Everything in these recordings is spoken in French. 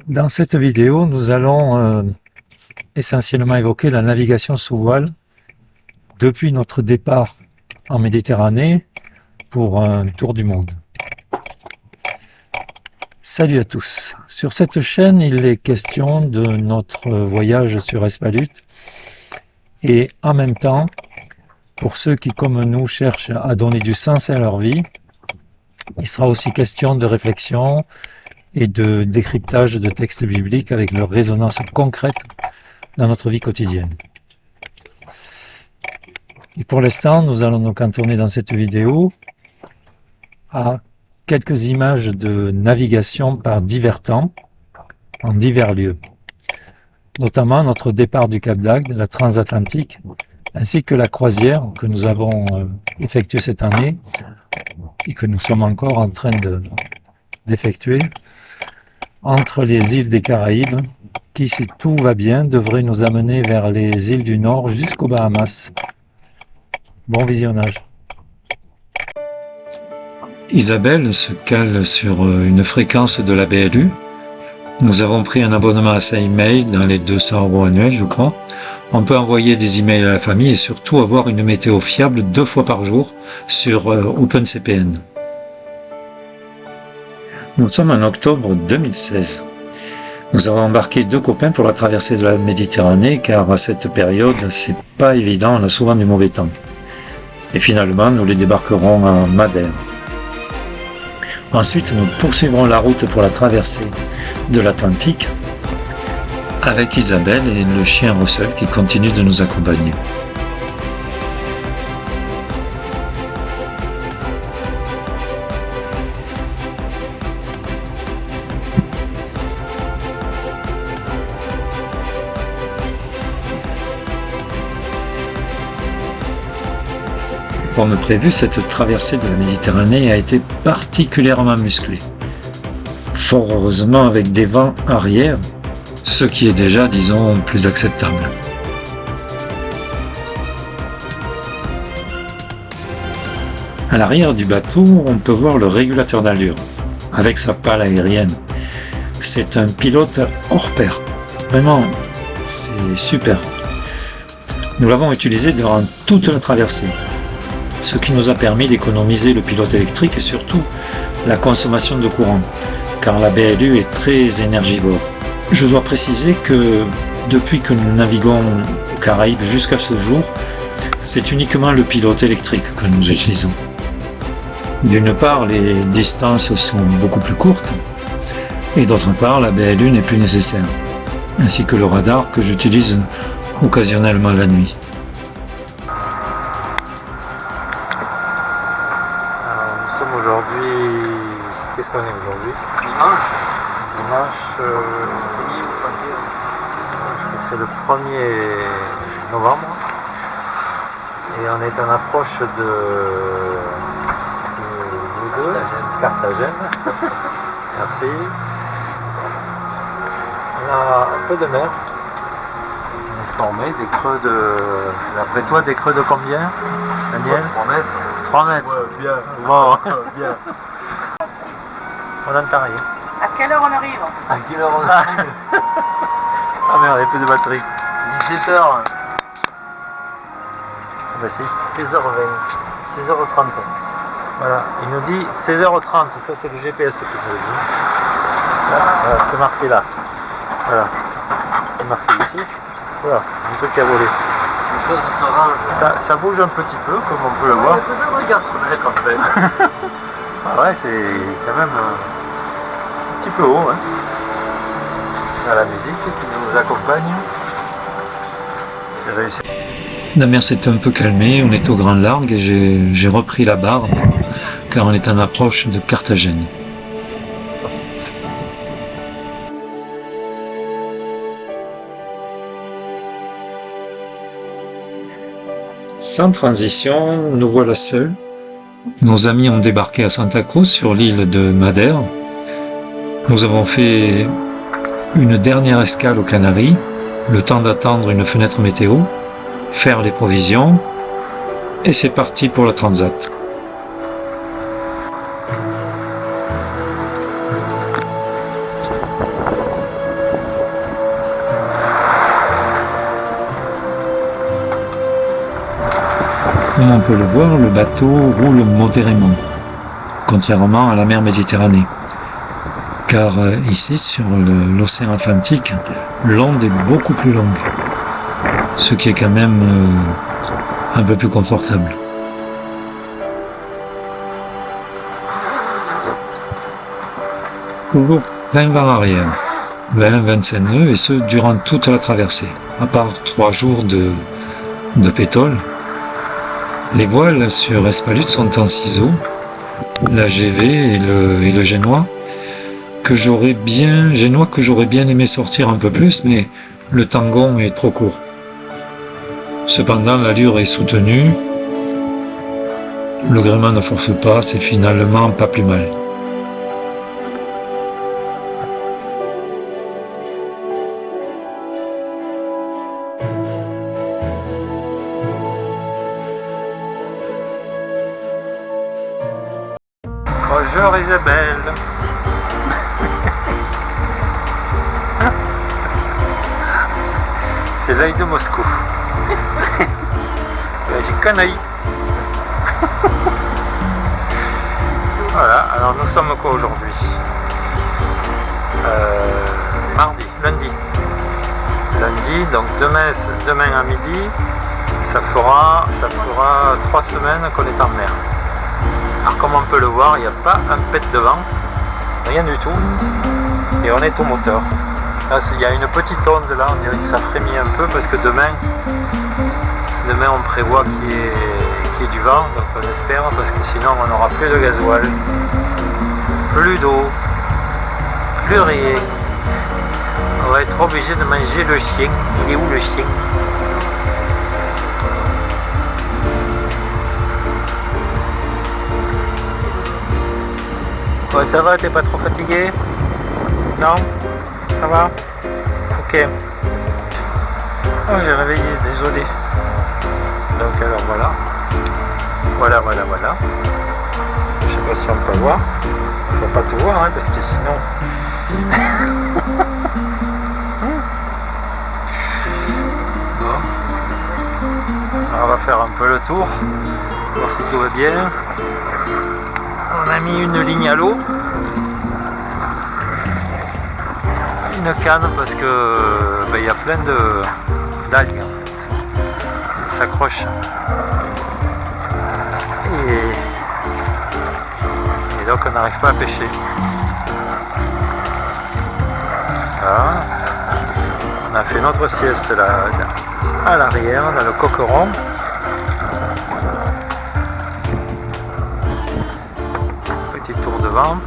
Dans cette vidéo, nous allons essentiellement évoquer la navigation sous voile depuis notre départ en Méditerranée pour un tour du monde. Salut à tous. Sur cette chaîne, il est question de notre voyage sur Espalut et en même temps, pour ceux qui, comme nous, cherchent à donner du sens à leur vie, il sera aussi question de réflexion et de décryptage de textes bibliques avec leur résonance concrète dans notre vie quotidienne. Et pour l'instant, nous allons nous cantonner dans cette vidéo à quelques images de navigation par divers temps, en divers lieux, notamment notre départ du Cap d'Agde, la transatlantique, ainsi que la croisière que nous avons effectuée cette année et que nous sommes encore en train d'effectuer entre les îles des Caraïbes, qui, si tout va bien, devrait nous amener vers les îles du Nord jusqu'aux Bahamas. Bon visionnage. Isabelle se cale sur une fréquence de la BLU. Nous avons pris un abonnement à sa email dans les 200 € annuels, je crois. On peut envoyer des emails à la famille et surtout avoir une météo fiable 2 fois par jour sur OpenCPN. Nous sommes en octobre 2016. Nous avons embarqué 2 copains pour la traversée de la Méditerranée car à cette période, c'est pas évident, on a souvent du mauvais temps. Et finalement, nous les débarquerons à Madère. Ensuite, nous poursuivrons la route pour la traversée de l'Atlantique avec Isabelle et le chien Russell qui continue de nous accompagner. Comme prévu, cette traversée de la Méditerranée a été particulièrement musclée. Fort heureusement avec des vents arrière, ce qui est déjà, disons, plus acceptable. À l'arrière du bateau, on peut voir le régulateur d'allure, avec sa pale aérienne. C'est un pilote hors pair. Vraiment, c'est super. Nous l'avons utilisé durant toute la traversée, ce qui nous a permis d'économiser le pilote électrique et surtout la consommation de courant, car la BLU est très énergivore. Je dois préciser que depuis que nous naviguons aux Caraïbes jusqu'à ce jour, c'est uniquement le pilote électrique que nous utilisons. D'une part, les distances sont beaucoup plus courtes, et d'autre part, la BLU n'est plus nécessaire, ainsi que le radar que j'utilise occasionnellement la nuit. Aujourd'hui, qu'est-ce qu'on est aujourd'hui? Dimanche, c'est le 1er novembre et on est en approche de Carthagène. Merci. On a un peu de mer. On est formé des creux de... D'après toi, des creux de combien, Daniel? 3 mètres. 3 mètres. Ouais, bien. Bon. Bien. On n'entend rien. À quelle heure on arrive? À quelle heure on arrive? Ah merde, il n'y a plus de batterie. 17h. Ah bah si. 16h20. 16h30. Voilà, il nous dit 16h30, ça c'est le GPS qui nous le dit. Voilà, c'est marqué là. Voilà. C'est marqué ici. Voilà, un truc qui a volé. Ça bouge un petit peu, comme on peut le voir. Regarde en fait. Ah ouais, c'est quand même un petit peu haut. Hein. On a la musique qui nous accompagne. J'ai réussi. La mer s'est un peu calmée, on est au grand large et j'ai repris la barre car on est en approche de Carthagène. Sans transition, nous voilà seuls. Nos amis ont débarqué à Santa Cruz sur l'île de Madère. Nous avons fait une dernière escale aux Canaries, le temps d'attendre une fenêtre météo, faire les provisions, et c'est parti pour la transat. Comme on peut le voir, le bateau roule modérément, contrairement à la mer Méditerranée. Car ici, sur l'océan Atlantique, l'onde est beaucoup plus longue, ce qui est quand même un peu plus confortable. Toujours plein vent arrière, 20-25 nœuds, et ce durant toute la traversée, à part 3 jours de pétole. Les voiles sur Espalut sont en ciseaux, la GV et le génois que j'aurais bien aimé sortir un peu plus, mais le tangon est trop court. Cependant, l'allure est soutenue, le gréement ne force pas, c'est finalement pas plus mal. Bonjour Isabelle. C'est l'œil de Moscou. J'ai qu'un œil. Voilà, alors nous sommes quoi aujourd'hui? Lundi, donc demain à midi, ça fera 3 semaines qu'on est en mer. Alors comme on peut le voir, il n'y a pas un pet de vent, rien du tout, et on est au moteur. Là, il y a une petite onde là, on dirait que ça frémit un peu parce que demain on prévoit qu'il y ait du vent, donc on espère, parce que sinon on n'aura plus de gasoil, plus d'eau, plus rien. On va être obligé de manger le chien. Il est où le chien? Ouais, ça va, t'es pas trop fatigué? Non? Ça va? Ok. Oh, j'ai réveillé, désolé. Donc alors voilà. Voilà. Je sais pas si on peut voir. On va pas tout voir, hein, parce que sinon... Bon. Alors, on va faire un peu le tour. Voir si tout va bien. On a mis une ligne à l'eau. Une canne parce que il y a plein d'algues qui s'accrochent. Et donc on n'arrive pas à pêcher. Voilà. On a fait notre sieste là, à l'arrière, dans le coqueron. Petit tour de vent.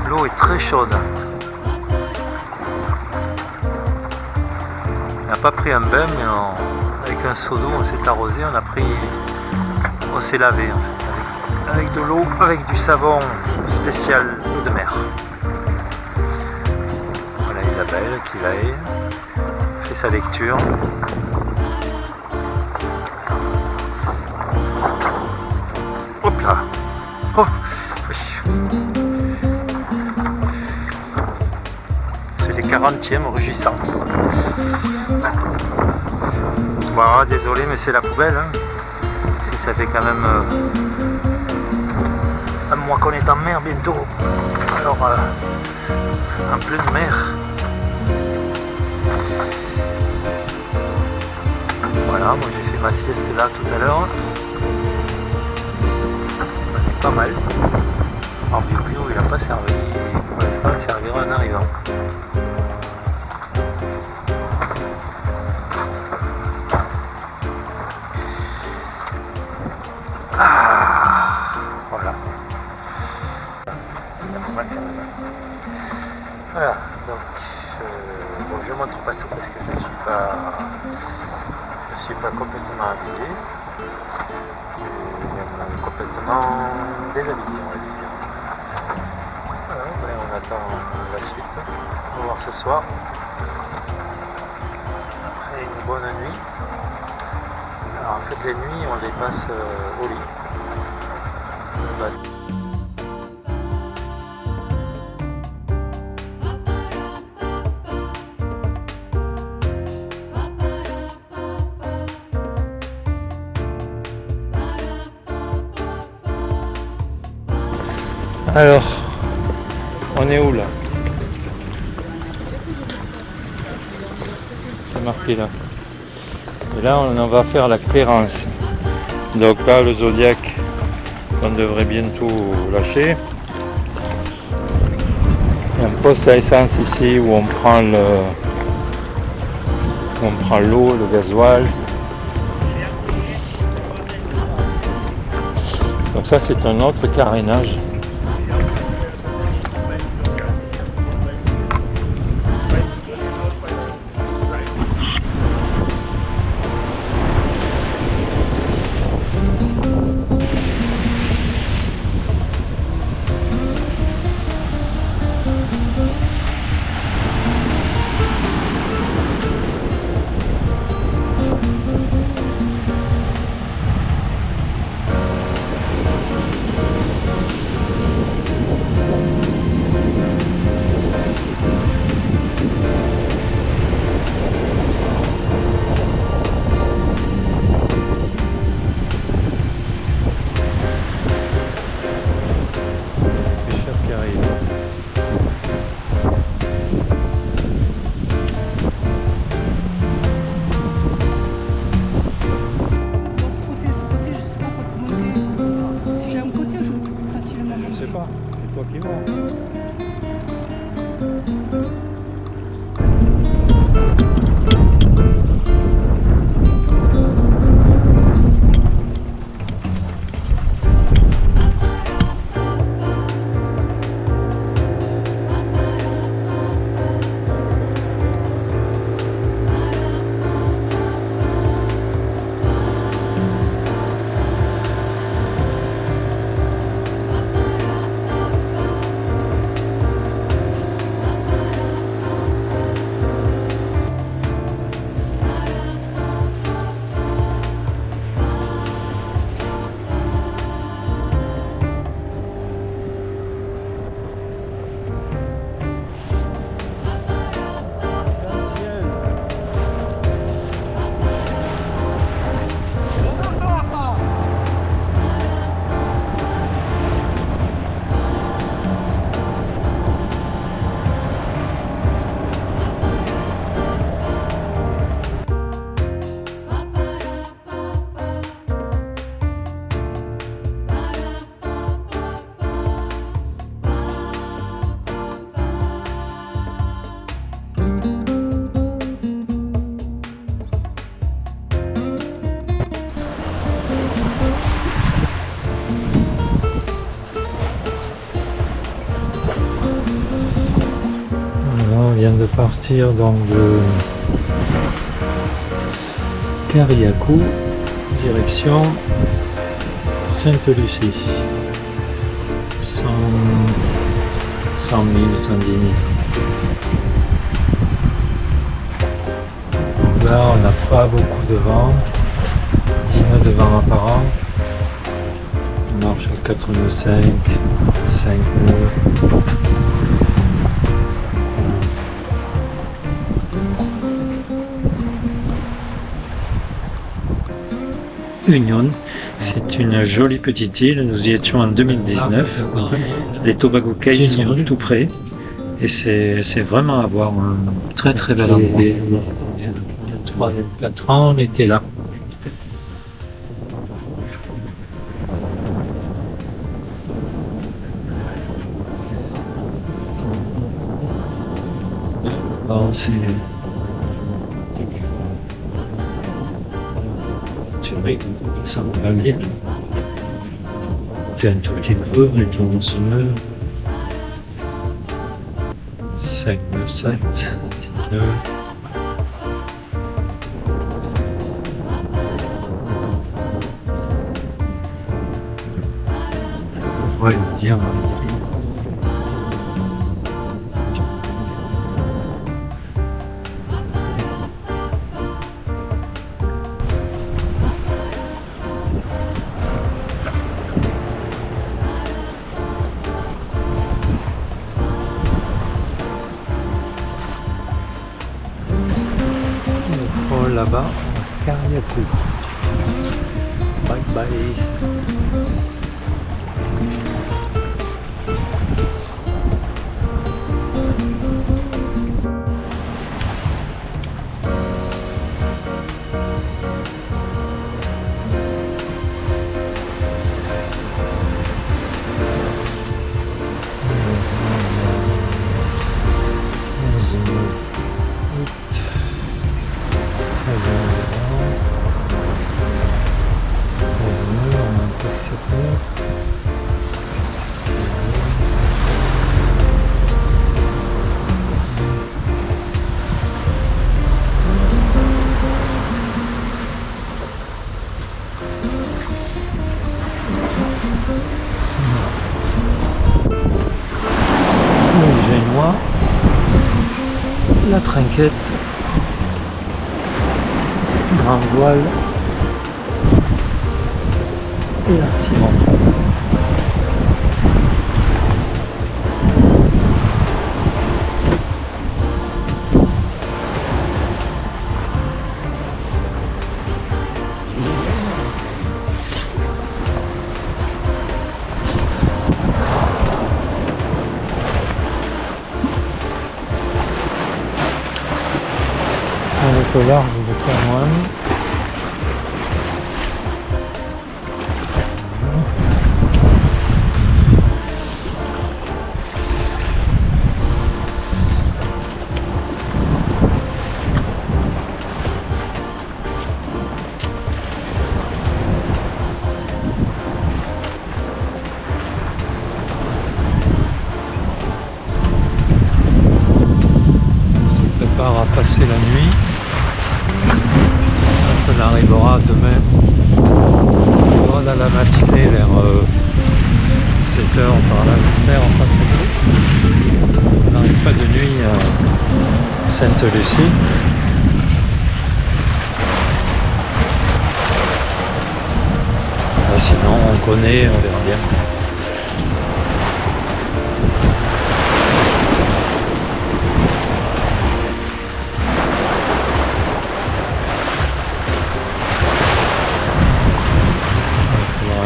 L'eau est très chaude. On n'a pas pris un bain, mais avec un seau d'eau, on s'est arrosé, on s'est lavé en fait, avec de l'eau, avec du savon spécial de mer. Voilà Isabelle qui fait sa lecture. Hop là. Oh. C'est les 40e rugissants. Voilà, désolé, mais c'est la poubelle. Hein. Ça fait quand même un mois qu'on est en mer bientôt. Alors, en pleine mer. Voilà, moi j'ai fait ma sieste là tout à l'heure. C'est pas mal. Alors, du coup, il n'a pas servi. Pour l'instant, il servira en arrivant. Voilà. Voilà, donc bon, je ne montre pas tout parce que je ne suis pas complètement habillé. Même complètement déshabillé, on va dire. Voilà, ben, on attend la suite. On va voir ce soir. Après une bonne nuit. Alors en fait les nuits on les passe au lit. Alors, on est où là? C'est marqué là. Et là, on en va faire la Clérance. Donc là, le Zodiac, on devrait bientôt lâcher. Il y a un poste à essence ici où on prend l'eau, le gasoil. Donc ça, c'est un autre carénage. De partir donc de Cariacou, direction Sainte-Lucie. 100 000, 110 000. Donc là, on n'a pas beaucoup de vent, 10 nœuds de vent apparent. On marche à 4 nœuds 5 nœuds. Union, c'est une jolie petite île, nous y étions en 2019, les Tobago Cays sont tout près et c'est vraiment à voir, un très très bel endroit. Il y a 3-4 ans, on était là. Bon, c'est vrai que ça va bien. C'est un tout petit peu, mais on se meurt. 5 nœuds, 7 nœuds. On pourrait le dire. vol là-bas, Kariakou. Bye bye. La trinquette, grand voile et l'artimon. Au large de Taïwan. On se prépare à passer la nuit. On arrivera demain à la matinée vers 7h par là, j'espère, pas trop tôt. On n'arrive pas de nuit à Sainte-Lucie. Sinon on connaît, on verra bien.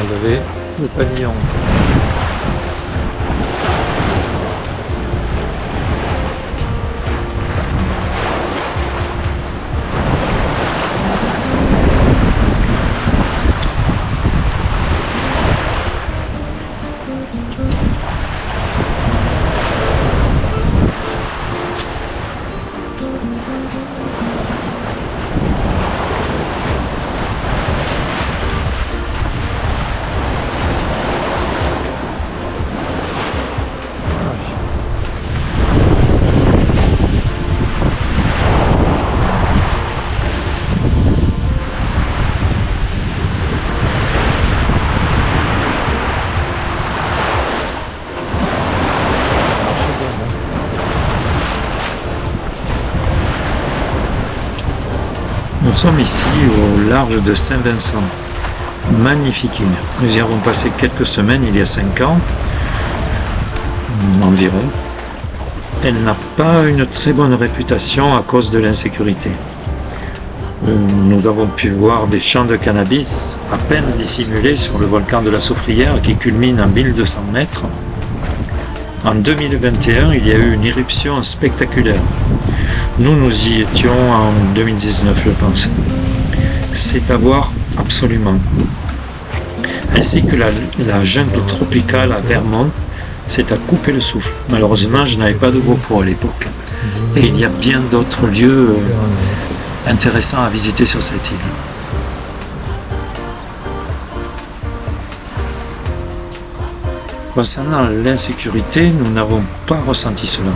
Lever le pavillon. Nous sommes ici au large de Saint-Vincent. Magnifique île. Nous y avons passé quelques semaines il y a 5 ans environ. Elle n'a pas une très bonne réputation à cause de l'insécurité. Nous avons pu voir des champs de cannabis à peine dissimulés sur le volcan de la Soufrière qui culmine à 1200 mètres. En 2021, il y a eu une éruption spectaculaire. Nous y étions en 2019, je pense. C'est à voir absolument. Ainsi que la jungle tropicale à Vermont, c'est à couper le souffle. Malheureusement, je n'avais pas de GoPro à l'époque. Et il y a bien d'autres lieux intéressants à visiter sur cette île. Concernant l'insécurité, nous n'avons pas ressenti cela.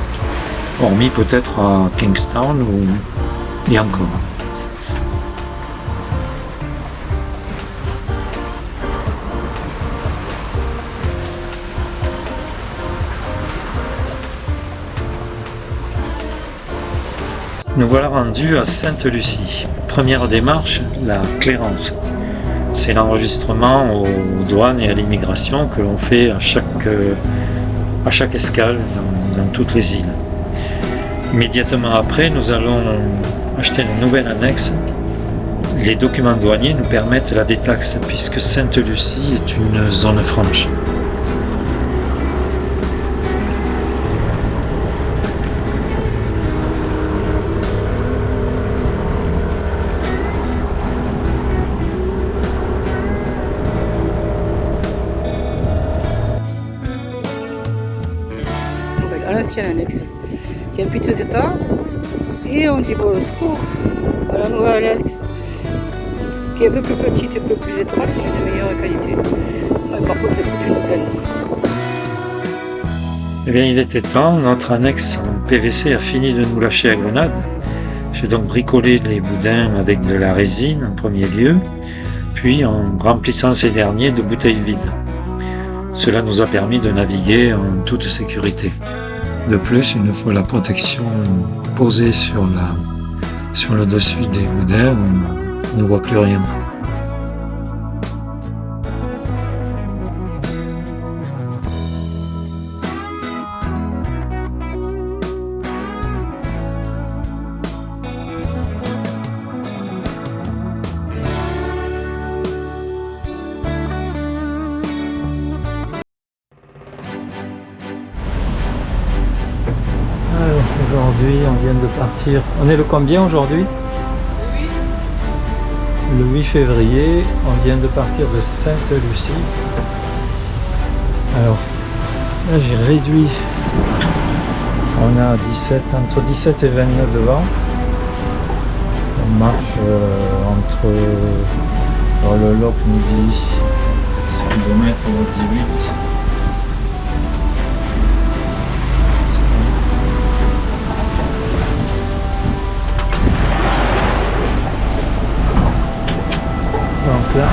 Hormis peut-être à Kingstown et encore. Nous voilà rendus à Sainte-Lucie. Première démarche, la clairance. C'est l'enregistrement aux douanes et à l'immigration que l'on fait à chaque escale dans toutes les îles. Immédiatement après, nous allons acheter une nouvelle annexe Les documents douaniers nous permettent la détaxe puisque Sainte-Lucie est une zone franche. À l'ancien annexe, qui est en piteux état, et on dit bon secours à la nouvelle annexe, qui est un peu plus petite et un peu plus étroite, mais de meilleure qualité. Mais par contre, c'est toute une peine. Eh bien, il était temps, notre annexe en PVC a fini de nous lâcher à Grenade. J'ai donc bricolé les boudins avec de la résine en premier lieu, puis en remplissant ces derniers de bouteilles vides. Cela nous a permis de naviguer en toute sécurité. De plus, une fois la protection posée sur le dessus des boudins, on ne voit plus rien. Alors, aujourd'hui, on vient de partir. On est le combien aujourd'hui? Le 8 février, on vient de partir de Sainte-Lucie. Alors, là j'ai réduit. On a entre 17 et 29 devant. On marche entre. Alors le loc nous dit 102 mètres, on dit 8. Donc là,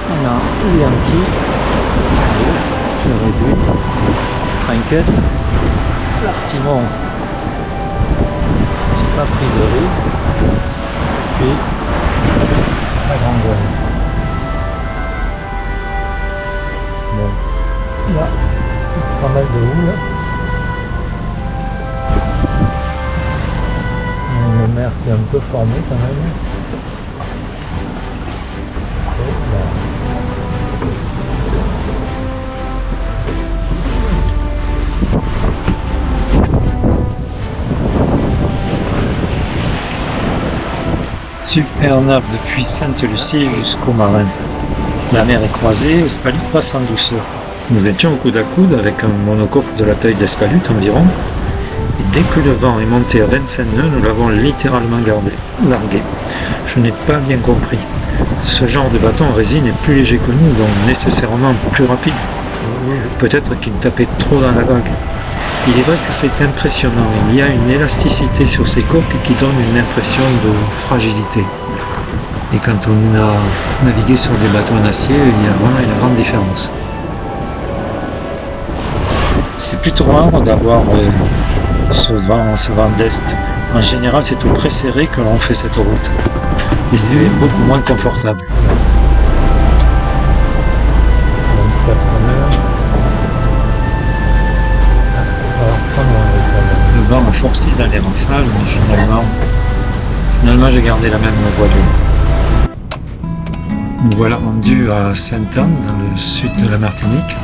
on a le Yankee, je réduis, Trinquette, l'Artimon, j'ai pas pris de riz, puis la Grande. Bon, là, pas mal de houle. Une mer qui est un peu formée quand même. Super neuf depuis Sainte-Lucie jusqu'au Marin. La mer est croisée, Espalut passe en douceur. Nous étions au coude à coude avec un monocoque de la taille d'Espalut environ, et dès que le vent est monté à 25 nœuds, nous l'avons littéralement largué. Je n'ai pas bien compris. Ce genre de bateau en résine est plus léger que nous, donc nécessairement plus rapide. Peut-être qu'il tapait trop dans la vague. Il est vrai que c'est impressionnant, il y a une élasticité sur ces coques qui donne une impression de fragilité. Et quand on a navigué sur des bateaux en acier, il y a vraiment une grande différence. C'est plutôt rare d'avoir ce vent d'est. En général, c'est au préserré que l'on fait cette route. Et c'est beaucoup moins confortable. Le vent a forcé dans les rafales, mais finalement j'ai gardé la même voilure. Nous voilà rendus à Sainte-Anne, dans le sud de la Martinique.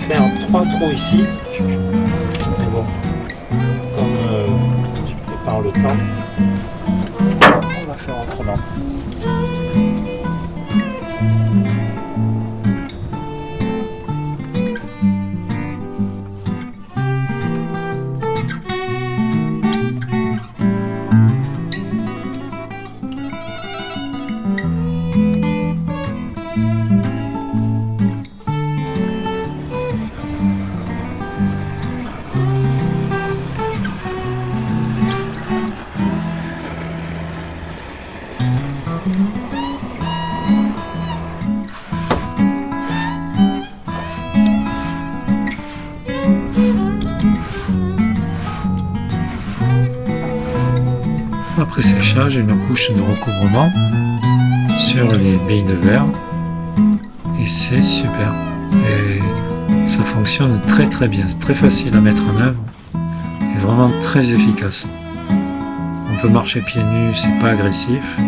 Faire 3 trous ici, mais bon, comme je prépare le temps, on va faire autrement. après séchage, une couche de recouvrement sur les billes de verre et c'est super. Ça fonctionne très très bien, c'est très facile à mettre en œuvre et vraiment très efficace. On peut marcher pieds nus, c'est pas agressif.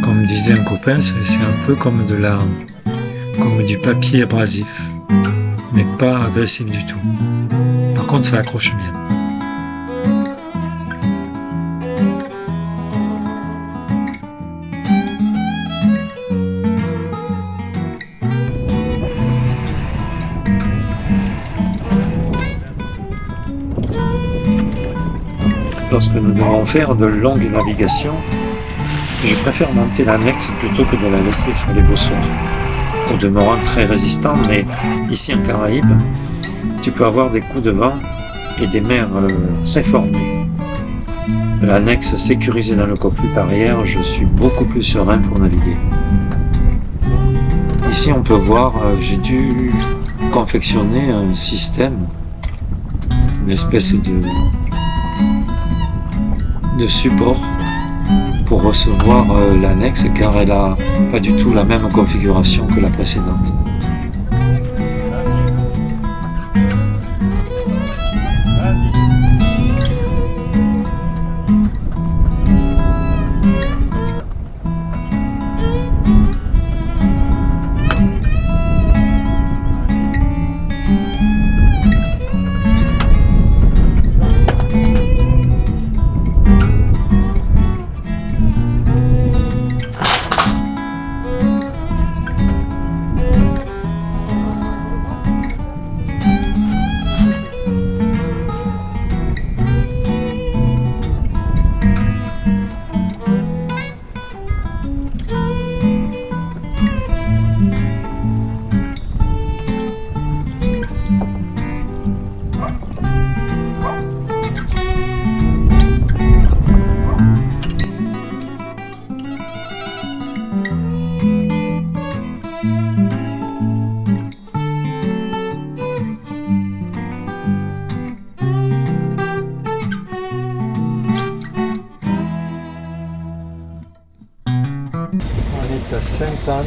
Comme disait un copain, c'est un peu comme du papier abrasif, mais pas agressif du tout. Par contre, ça accroche bien. Lorsque nous devons faire de longues navigations, je préfère monter l'annexe plutôt que de la laisser sur les bossoirs. Au demeurant très résistant, mais ici en Caraïbes, tu peux avoir des coups de vent et des mers très formées. L'annexe sécurisée dans le cockpit arrière, je suis beaucoup plus serein pour naviguer. Ici on peut voir, j'ai dû confectionner un système, une espèce de support pour recevoir l'annexe car elle a pas du tout la même configuration que la précédente. On est à Sainte-Anne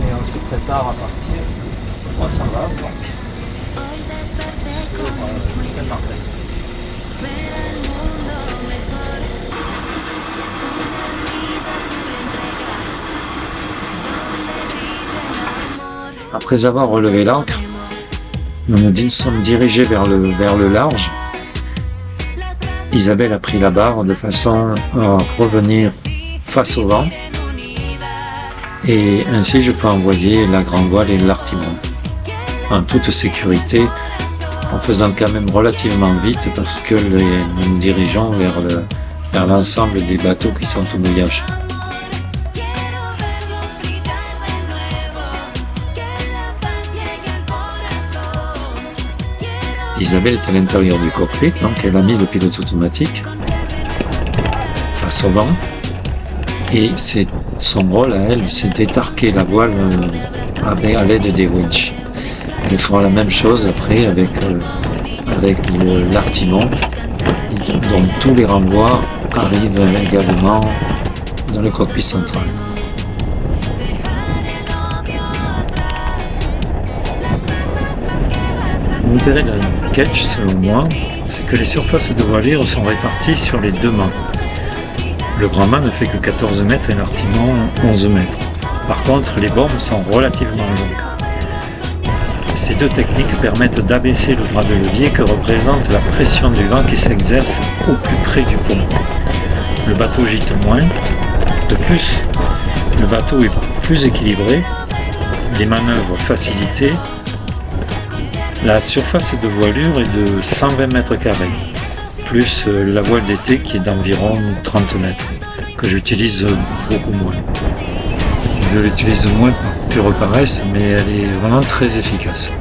et on se prépare à partir. Moi ça va donc. Sur Saint-Martin. Après avoir relevé l'ancre, nous nous sommes dirigés vers le large. Isabelle a pris la barre de façon à revenir face au vent et ainsi je peux envoyer la grand voile et l'artimon en toute sécurité en faisant quand même relativement vite parce que nous nous dirigeons vers l'ensemble des bateaux qui sont au mouillage. Isabelle est à l'intérieur du cockpit, donc elle a mis le pilote automatique face au vent. Et c'est son rôle à elle, c'est d'étarquer la voile à l'aide des winches. Elle fera la même chose après avec l'artimon, dont tous les renvois arrivent également dans le cockpit central. L'intérêt d'un ketch, selon moi, c'est que les surfaces de voilure sont réparties sur les deux mâts. Le grand mât ne fait que 14 mètres et l'artimon 11 mètres. Par contre, les bombes sont relativement longues. Ces deux techniques permettent d'abaisser le bras de levier que représente la pression du vent qui s'exerce au plus près du pont. Le bateau gîte moins. De plus, le bateau est plus équilibré, les manœuvres facilitées. La surface de voilure est de 120 mètres carrés, plus la voile d'été qui est d'environ 30 mètres, que j'utilise beaucoup moins. Je l'utilise moins par pure paresse, mais elle est vraiment très efficace.